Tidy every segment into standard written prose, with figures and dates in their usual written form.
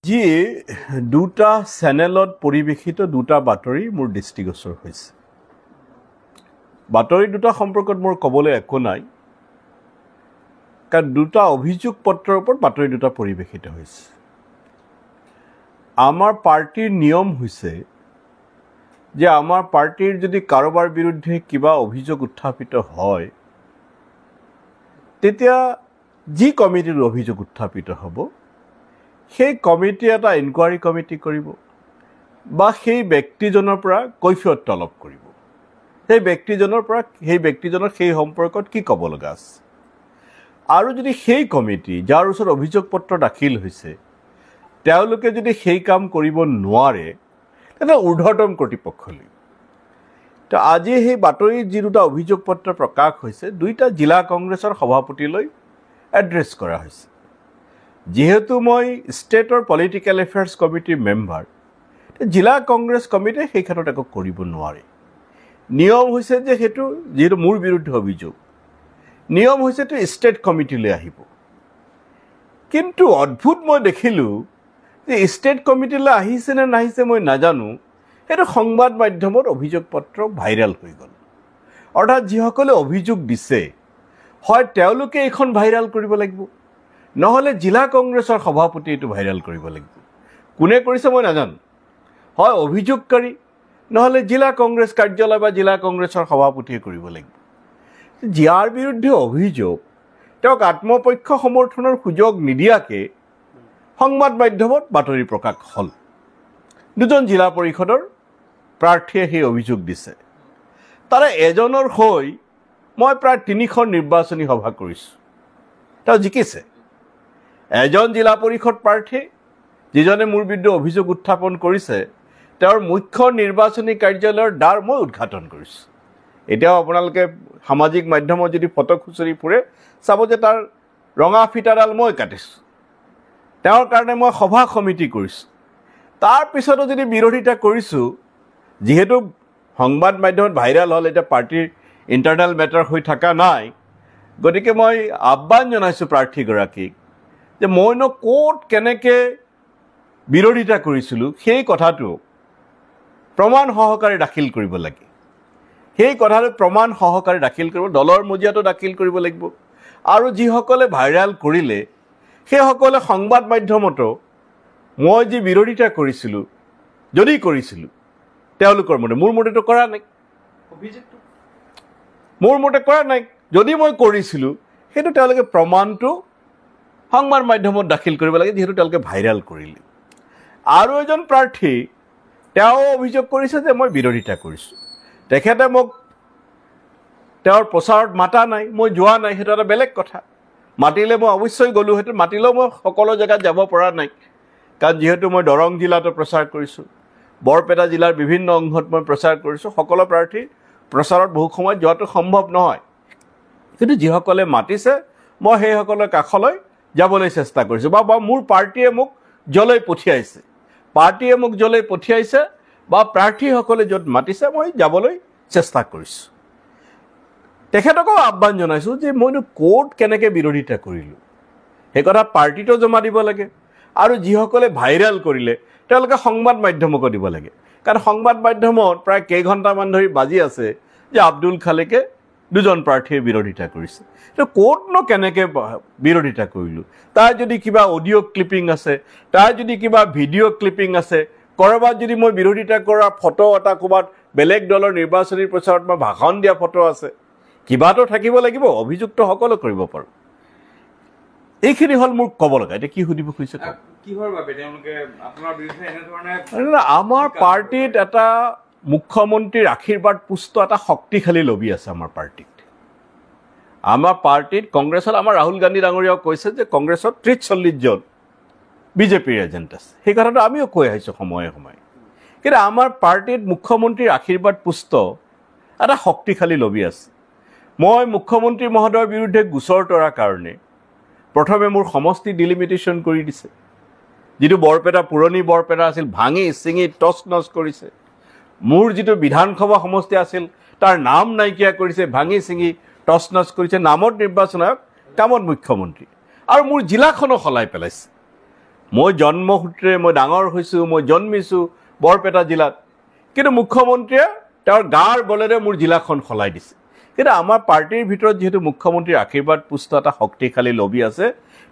যি দুটা চেনেলত পৰিৱেশিত দুটা বাতৰি মোৰ দৃষ্টিগোচৰ হৈছে। বাতৰি দুটা সম্পৰ্কত মোৰ ক'বলৈ একো নাই, কাৰণ দুটা অভিযোগ পত্ৰৰ ওপৰত বাতৰি দুটা পৰিৱেশিত হৈছে। আমাৰ পাৰ্টিৰ নিয়ম হৈছে যে আমাৰ পাৰ্টিৰ যদি কাৰোবাৰ বিৰুদ্ধে কিবা অভিযোগ উত্থাপিত হয়, তেতিয়া যি কমিটিৰ অভিযোগ উত্থাপিত হ'ব সেই কমিটি এটা ইনকুৱাৰী কমিটি কৰিব বা সেই ব্যক্তিজনৰ পৰা কৈফিয়ত তলব কৰিব। সেই ব্যক্তিজনৰ সেই সম্পৰ্কত কি ক'ব লগা আছে, আৰু যদি সেই কমিটি যাৰ ওচৰত অভিযোগ পত্ৰ দাখিল হৈছে তেওঁলোকে যদি সেই কাম কৰিব নোৱাৰে, তেন্তে ঊৰ্ধ্বতম কৰ্তৃপক্ষলৈ। তো আজি সেই বাতৰিত যি দুটা অভিযোগ পত্ৰ প্ৰকাশ হৈছে, দুইটা জিলা কংগ্ৰেছৰ সভাপতিলৈ এড্ৰেছ কৰা হৈছে। যিহেতু মই ষ্টেটৰ পলিটিকেল এফেয়াৰ্ছ কমিটিৰ মেম্বাৰ, জিলা কংগ্ৰেছ কমিটিয়ে সেই ক্ষেত্ৰত একো কৰিব নোৱাৰে। নিয়ম হৈছে যে সেইটো যিহেতু মোৰ বিৰুদ্ধে অভিযোগ, নিয়ম হৈছে এইটো ষ্টেট কমিটিলৈ আহিব। কিন্তু অদ্ভুত মই দেখিলোঁ যে ষ্টেট কমিটিলৈ আহিছে নে নাহিছে মই নাজানো, সেইটো সংবাদ মাধ্যমত অভিযোগ পত্ৰ ভাইৰেল হৈ গ'ল। অৰ্থাৎ যিসকলে অভিযোগ দিছে, হয় তেওঁলোকে এইখন ভাইৰেল কৰিব লাগিব, নহ'লে জিলা কংগ্ৰেছৰ সভাপতি এইটো ভাইৰেল কৰিব লাগিব। কোনে কৰিছে মই নাজানো, হয় অভিযোগকাৰী নহ'লে জিলা কংগ্ৰেছ কাৰ্যালয় বা জিলা কংগ্ৰেছৰ সভাপতিয়ে কৰিব লাগিব। যাৰ বিৰুদ্ধে অভিযোগ তেওঁক আত্মপক্ষ সমৰ্থনৰ সুযোগ নিদিয়াকৈ সংবাদ মাধ্যমত বাতৰি প্ৰকাশ হ'ল। দুজন জিলা পৰিষদৰ প্ৰাৰ্থীয়ে সেই অভিযোগ দিছে। তাৰে এজনৰ হৈ মই প্ৰায় 3খন নিৰ্বাচনী সভা কৰিছোঁ, তেওঁ জিকিছে। এজন জিলা পৰিষদ প্ৰাৰ্থী যিজনে মোৰ বিৰুদ্ধে অভিযোগ উত্থাপন কৰিছে, তেওঁৰ মুখ্য নিৰ্বাচনী কাৰ্যালয়ৰ দ্বাৰ মই উদ্ঘাটন কৰিছোঁ। এতিয়াও আপোনালোকে সামাজিক মাধ্যমত যদি ফটো খুচৰি ফুৰে চাব যে তাৰ ৰঙা ফিটাডাল মই কাটিছোঁ। তেওঁৰ কাৰণে মই সভা সমিতি কৰিছোঁ। তাৰপিছতো যদি বিৰোধিতা কৰিছোঁ, যিহেতু সংবাদ মাধ্যমত ভাইৰেল হ'ল, এতিয়া পাৰ্টিৰ ইণ্টাৰনেল মেটাৰ হৈ থকা নাই, গতিকে মই আহ্বান জনাইছোঁ প্ৰাৰ্থীগৰাকীক যে মইনো ক'ত কেনেকৈ বিৰোধিতা কৰিছিলোঁ সেই কথাটো প্ৰমাণ সহকাৰে দাখিল কৰিব লাগে। সেই কথাটো প্ৰমাণ সহকাৰে দাখিল কৰিব, দলৰ মজিয়াটো দাখিল কৰিব লাগিব। আৰু যিসকলে ভাইৰেল কৰিলে সেইসকলে সংবাদ মাধ্যমতো মই যি বিৰোধিতা কৰিছিলোঁ, যদি কৰিছিলোঁ তেওঁলোকৰ মতে, মোৰ মতেতো কৰা নাই, মোৰ মতে কৰা নাই। যদি মই কৰিছিলোঁ সেইটো তেওঁলোকে প্ৰমাণটো সংবাদ মাধ্যমত দাখিল কৰিব লাগে, যিহেতু তেওঁলোকে ভাইৰেল কৰিলে। আৰু এজন প্ৰাৰ্থী তেওঁ অভিযোগ কৰিছে যে মই বিৰোধিতা কৰিছোঁ। তেখেতে মোক তেওঁৰ প্ৰচাৰত মাতা নাই, মই যোৱা নাই, সেইটো এটা বেলেগ কথা। মাতিলে মই অৱশ্যেই গ'লোঁ, সেইটো মাতিলেও মই সকলো জেগাত যাব পৰা নাই, কাৰণ যিহেতু মই দৰং জিলাতো প্ৰচাৰ কৰিছোঁ, বৰপেটা জিলাৰ বিভিন্ন অংশত মই প্ৰচাৰ কৰিছোঁ। সকলো প্ৰাৰ্থীৰ প্ৰচাৰত বহু সময়ত যোৱাটো সম্ভৱ নহয়, কিন্তু যিসকলে মাতিছে মই সেইসকলৰ কাষলৈ যাবলৈ চেষ্টা কৰিছোঁ, বা মোৰ পাৰ্টীয়ে মোক য'লৈ পঠিয়াইছে, পাৰ্টীয়ে মোক য'লৈ পঠিয়াইছে বা প্ৰাৰ্থীসকলে য'ত মাতিছে মই যাবলৈ চেষ্টা কৰিছোঁ। তেখেতকো আহ্বান জনাইছোঁ যে মইনো ক'ত কেনেকৈ বিৰোধিতা কৰিলোঁ সেই কথা পাৰ্টীতো জমা দিব লাগে, আৰু যিসকলে ভাইৰেল কৰিলে তেওঁলোকে সংবাদ মাধ্যমকো দিব লাগে। কাৰণ সংবাদ মাধ্যমত প্ৰায় কেইঘণ্টামান ধৰি বাজি আছে যে আব্দুল খালেকে দুজন প্ৰাৰ্থীয়ে বিৰোধিতা কৰিছে। তো ক'তনো কেনেকৈ বিৰোধিতা কৰিলোঁ, তাৰ যদি কিবা অডিঅ' ক্লিপিং আছে, তাৰ যদি কিবা ভিডিঅ' ক্লিপিং আছে, ক'ৰবাত যদি মই বিৰোধিতা কৰা ফটো এটা, ক'ৰবাত বেলেগ দলৰ নিৰ্বাচনী প্ৰচাৰত মই ভাষণ দিয়া ফটো আছে, কিবাটো থাকিব লাগিব। অভিযোগটো সকলো কৰিব পাৰোঁ। এইখিনি হ'ল মোৰ ক'ব লগা। এতিয়া কি সুধিব খুজিছে? আমাৰ পাৰ্টিত এটা মুখ্যমন্ত্ৰীৰ আশীৰ্বাদ পুষ্ট এটা শক্তিশালী লবি আছে আমাৰ পাৰ্টিত। আমাৰ পাৰ্টিত কংগ্ৰেছত আমাৰ ৰাহুল গান্ধী ডাঙৰীয়াও কৈছে যে কংগ্ৰেছত 30-40 জন বিজেপিৰ এজেণ্ট আছে। সেই কথাটো আমিও কৈ আহিছোঁ সময়ে সময়ে। কিন্তু আমাৰ পাৰ্টিত মুখ্যমন্ত্ৰীৰ আশীৰ্বাদ পুষ্ট এটা শক্তিশালী লবি আছে। মই মুখ্যমন্ত্ৰী মহোদয়ৰ বিৰুদ্ধে গোচৰ তৰাৰ কাৰণে প্ৰথমে মোৰ সমষ্টি ডিলিমিটেশ্যন কৰি দিছে, যিটো বৰপেটা পুৰণি বৰপেটা আছিল ভাঙি চিঙি টচ নচ কৰিছে। মোৰ যিটো বিধানসভা সমষ্টি আছিল তাৰ নাম নাইকিয়া কৰিছে, ভাঙি চিঙি টচ নচ কৰিছে। নামত নিৰ্বাচন আয়োগ, কামত মুখ্যমন্ত্ৰী, আৰু মোৰ জিলাখনো সলাই পেলাইছে। মই জন্মসূত্ৰে মই ডাঙৰ হৈছোঁ, মই জন্মিছোঁ বৰপেটা জিলাত, কিন্তু মুখ্যমন্ত্ৰীয়ে তেওঁৰ গাৰ বলেৰে মোৰ জিলাখন সলাই দিছে। কিন্তু আমাৰ পাৰ্টিৰ ভিতৰত যিহেতু মুখ্যমন্ত্ৰীৰ আশীৰ্বাদ পুষ্ট এটা শক্তিশালী লবি আছে,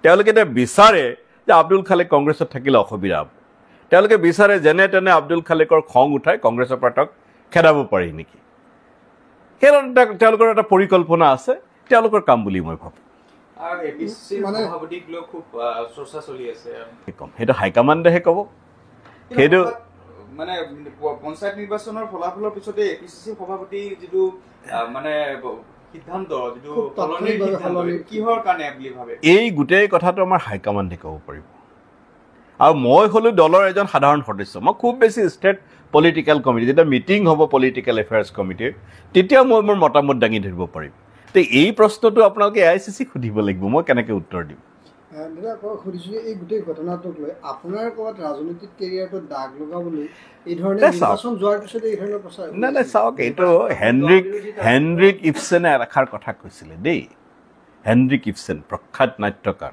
তেওঁলোকে এতিয়া বিচাৰে যে আব্দুল খালেক কংগ্ৰেছত থাকিলে অসুবিধা হ'ব। তেওঁলোকে বিচাৰে যেনে তেনে আব্দুল খালেকৰ খং উঠাই কংগ্ৰেছৰ পৰা তেওঁক খেদাব পাৰি নেকি। সেইধৰণে তেওঁলোকৰ এটা পৰিকল্পনা আছে, তেওঁলোকৰ কাম বুলি মই ভাবোঁ। সেইটো হাইকমাণ্ডেহে ক'ব। সেইটো মানে পঞ্চায়ত নিৰ্বাচনৰ ফলাফলৰ পিছতে এপিচিচি সভাপতি যিটো মানে সিদ্ধান্ত, যিটো কিহৰ কাৰণে বুলি ভাবে? এই গোটেই কথাটো আমাৰ হাইকমাণ্ডে ক'ব পাৰিব। আৰু মই হ'লোঁ দলৰ এজন সাধাৰণ সদস্য। মই খুব বেছি ষ্টেট পলিটিকেল কমিটি, যেতিয়া মিটিং হ'ব পলিটিকেল এফেয়াৰ্ছ কমিটিৰ, তেতিয়া মই মোৰ মতামত দাঙি ধৰিব পাৰিম। তো এই প্ৰশ্নটো আপোনালোকে AICC সুধিব লাগিব, মই কেনেকৈ উত্তৰ দিম। দাদা আকৌ সুধিছোঁ এই গোটেই ঘটনাটোক লৈ আপোনাৰ ক'ৰবাত ৰাজনৈতিক কেৰিয়াৰটো দাগ লগাবলৈ এই ধৰণে নিৰ্বাচন যোৱাৰ পিছতে এই ধৰণৰ প্ৰচাৰ? নাই চাওক, এইটো হেনৰিক ইপচেনে এষাৰ কথা কৈছিলে দেই। হেনৰিক ইপচেন, প্ৰখ্যাত নাট্যকাৰ,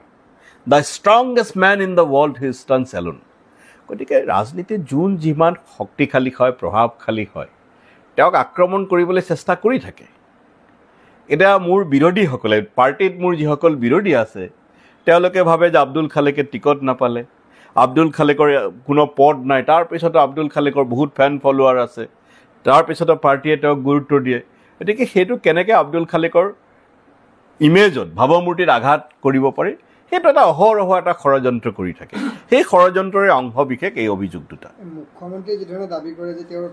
the strongest man in the world he stands alone. গতিকে ৰাজনীতিত যোন যিমান শক্তিশালী হয়, প্ৰভাৱশালী হয়, তেওঁক আক্ৰমণ কৰিবলৈ চেষ্টা কৰি থাকে। এতিয়া মোৰ বিৰোধীসকলে, পাৰ্টিত মোৰ যিসকল বিৰোধী আছে, তেওঁলোকে ভাবে যে আব্দুল খালেকে টিকট নাপালে, আব্দুল খালেকৰ কোনো পদ নাই, তাৰপিছতো আব্দুল খালেকৰ বহুত ফেন ফলোৱাৰ আছে, তাৰপিছতো পাৰ্টীয়ে তেওঁক গুৰুত্ব দিয়ে। গতিকে সেইটো কেনেকৈ আব্দুল খালেকৰ ইমেজত, ভাৱমূৰ্তিত আঘাত কৰিব পাৰি, সেইটো এটা অহৰহ এটা ষড়যন্ত্ৰ কৰি থাকে। সেই ষড়যন্ত্ৰৰে অংশ বিশেষ এই অভিযোগ দুটা। মুখ্যমন্ত্ৰীয়ে যিধৰণে দাবী কৰে যে তেওঁৰ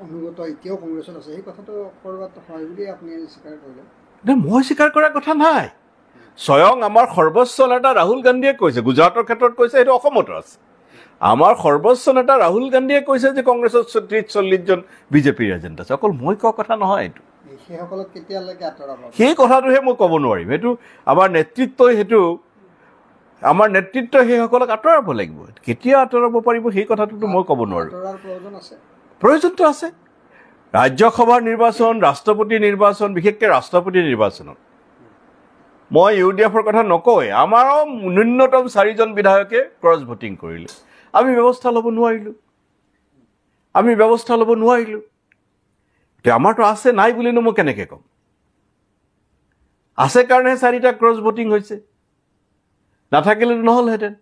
অনুগত এতিয়াও কংগ্ৰেছত আছে, সেই কথাটো ক'ৰবাত হয় বুলি আপুনি স্বীকাৰ কৰিলে? মই স্বীকাৰ কৰাৰ কথা নাই। স্বয়ং আমাৰ সৰ্বোচ্চ নেতা ৰাহুল গান্ধীয়ে কৈছে, গুজৰাটৰ ক্ষেত্ৰত কৈছে, সেইটো অসমতো আছে। আমাৰ সৰ্বোচ্চ নেতা ৰাহুল গান্ধীয়ে কৈছে যে কংগ্ৰেছত 30-40জন বিজেপিৰ এজেণ্ট আছে। অকল মই কোৱা কথা নহয় এইটো। সেইসকলক কেতিয়ালৈকে আঁতৰাব? সেই কথাটোহে মই ক'ব নোৱাৰিম। সেইটো আমাৰ নেতৃত্বই আমাৰ নেতৃত্বই সেইসকলক আঁতৰাব লাগিব। কেতিয়া আঁতৰাব পাৰিব সেই কথাটোতো মই ক'ব নোৱাৰোঁ। প্ৰয়োজনটো আছে। ৰাজ্যসভাৰ নিৰ্বাচন, ৰাষ্ট্ৰপতি নিৰ্বাচন, বিশেষকৈ ৰাষ্ট্ৰপতি নিৰ্বাচনত মই UDFৰ কথা নকওঁৱেই, আমাৰো ন্যূনতম 4জন বিধায়কে ক্ৰছ ভোটিং কৰিলে। আমি ব্যৱস্থা ল'ব নোৱাৰিলোঁ। আমাৰতো আছে, নাই বুলিনো মই কেনেকৈ ক'ম? আছে কাৰণেহে 4টা ক্ৰছ ভোটিং হৈছে, নাথাকিলেতো নহ'লহেঁতেন।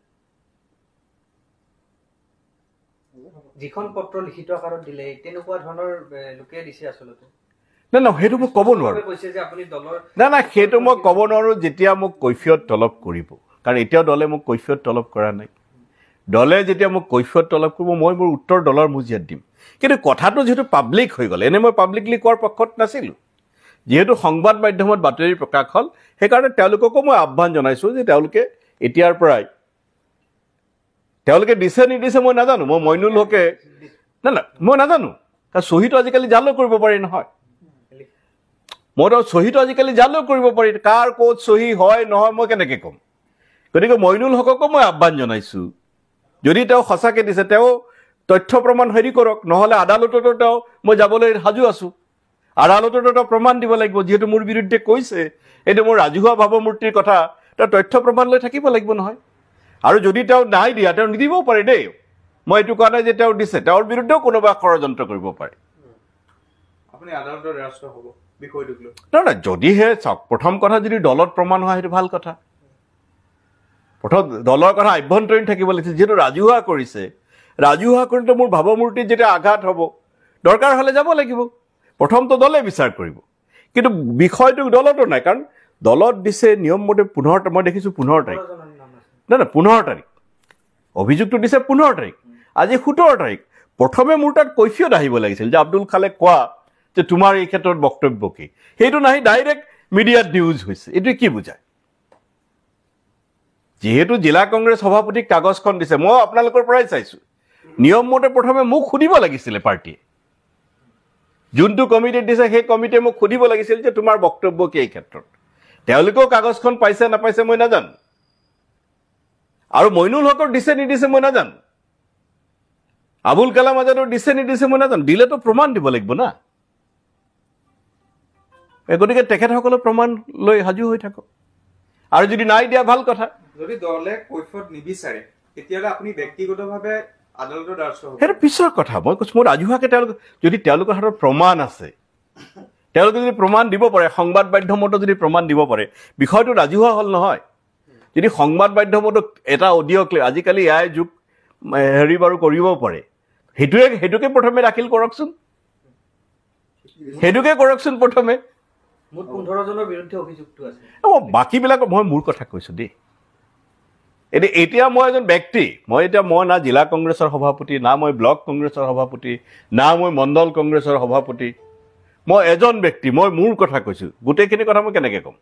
যিখন পত্ৰ লিখিত আকাৰত দিলে তেনেকুৱা ধৰণৰ লোকে দিছে আচলতে। নাই সেইটো মই ক'ব নোৱাৰোঁ। নাই সেইটো মই ক'ব নোৱাৰোঁ যেতিয়া মোক কৈফিয়ত তলব কৰিব, কাৰণ এতিয়াও দলে মোক কৈফিয়ত তলব কৰা নাই। দলে যেতিয়া মোক কৈফিয়ত তলব কৰিব, মই মোৰ উত্তৰ দলৰ মজিয়াত দিম। কিন্তু কথাটো যিহেতু পাব্লিক হৈ গ'ল, এনেই মই পাব্লিকলি কোৱাৰ পক্ষত নাছিলোঁ। যিহেতু সংবাদ মাধ্যমত বাতৰি প্ৰকাশ হ'ল, সেইকাৰণে তেওঁলোককো মই আহ্বান জনাইছোঁ যে তেওঁলোকে এতিয়াৰ পৰাই, তেওঁলোকে দিছে নিদিছে মই নাজানো। মই মইনুল হকে মই নাজানো, কাৰণ চহীটো আজিকালি জালো কৰিব পাৰি নহয়। মইতো চহীটো আজিকালি জালো কৰিব পাৰি, কাৰ ক'ত চহী হয় নহয় মই কেনেকৈ ক'ম? গতিকে মইনুল হককো মই আহ্বান জনাইছোঁ, যদি তেওঁ সঁচাকৈ দিছে তেওঁ তথ্য প্ৰমাণ হেৰি কৰক, নহ'লে আদালততো মই যাবলৈ সাজু আছোঁ। আদালততো তেওঁ প্ৰমাণ দিব লাগিব, যিহেতু মোৰ বিৰুদ্ধে কৈছে, এইটো মোৰ ৰাজহুৱা ভাৱমূৰ্তিৰ কথা, তেওঁ তথ্য প্ৰমাণ লৈ থাকিব লাগিব নহয়। আৰু যদি তেওঁ নাই দিয়া, তেওঁ নিদিবও পাৰে দেই। মই এইটো কোৱা নাই যে তেওঁ দিছে, তেওঁৰ বিৰুদ্ধেও কোনোবা ষড়যন্ত্ৰ কৰিব পাৰে। নহয়, যদিহে চাওক, প্ৰথম কথা যদি দলত প্ৰমাণ হয় সেইটো ভাল কথা। প্ৰথম দলৰ কথা আভ্যন্তৰীণ থাকিব লাগিছে, যিহেতু ৰাজহুৱা কৰিছে। ৰাজহুৱা কৰোঁতে মোৰ ভাৱমূৰ্তিত যেতিয়া আঘাত হ'ব, দৰকাৰ হ'লে যাব লাগিব। প্ৰথমটো দলে বিচাৰ কৰিব, কিন্তু বিষয়টো দলতো নাই, কাৰণ দলত দিছে নিয়মমতে 15, মই দেখিছোঁ 15 তাৰিখ। নাই 15 তাৰিখ অভিযোগটো দিছে, 15 তাৰিখ, আজি 17 তাৰিখ। প্ৰথমে মোৰ তাত কৈফিয়ত আহিব লাগিছিল যে আব্দুল খালেক কোৱা যে তোমাৰ এই ক্ষেত্ৰত বক্তব্য কি। সেইটো নাহি ডাইৰেক্ট মিডিয়াত নিউজ হৈছে। এইটো কি বুজায়? যিহেতু জিলা কংগ্ৰেছ সভাপতিক কাগজখন দিছে, মই আপোনালোকৰ পৰাই চাইছোঁ, নিয়মমতে প্ৰথমে মোক সুধিব লাগিছিলে পাৰ্টীয়ে। যোনটো কমিটিত দিছে সেই কমিটিয়ে মোক সুধিব লাগিছিল যে তোমাৰ বক্তব্য কি এই ক্ষেত্ৰত। তেওঁলোকেও কাগজখন পাইছে নাপাইছে মই নাজানো, আৰু মইনুল হকৰ দিছে নিদিছে মই নাজানো, আবুল কালাম আজাদৰ দিছে নিদিছে মই নাজানো। দিলেতো প্ৰমাণ দিব লাগিব না। গতিকে তেখেতসকলে প্ৰমাণ লৈ সাজু হৈ থাকক, আৰু যদি নাই দিয়া ভাল কথা। যদি দলে কৈফিয়ত নিবিচাৰে তেতিয়াহ'লে আপুনি ব্যক্তিগতভাৱে আদালতৰ দ্বাৰস্থ হ'ব। সেইটো পিছৰ কথা। মই কৈছোঁ মই ৰাজহুৱাকৈ যদি তেওঁলোকৰ হাতত প্ৰমাণ আছে, তেওঁলোকে যদি প্ৰমাণ দিব পাৰে, সংবাদ মাধ্যমতো যদি প্ৰমাণ দিব পাৰে, বিষয়টো ৰাজহুৱা হ'ল নহয়। যদি সংবাদ মাধ্যমতো এটা অডিঅ' ক্লিপ, আজিকালি এআই যুগ বাৰু কৰিব পাৰে, সেইটোকে প্ৰথমে দাখিল কৰকচোন, সেইটোকে কৰকচোন প্ৰথমে। মুঠ 15 জনৰ বিৰুদ্ধে অভিযোগটো আছে। বাকীবিলাকৰ মই মোৰ কথা কৈছোঁ দেই। এতিয়া মই এজন ব্যক্তি, মই না জিলা কংগ্ৰেছৰ সভাপতি, না মই ব্লক কংগ্ৰেছৰ সভাপতি, না মই মণ্ডল কংগ্ৰেছৰ সভাপতি। মই এজন ব্যক্তি, মই মোৰ কথা কৈছোঁ। গোটেইখিনি কথা মই কেনেকৈ ক'ম?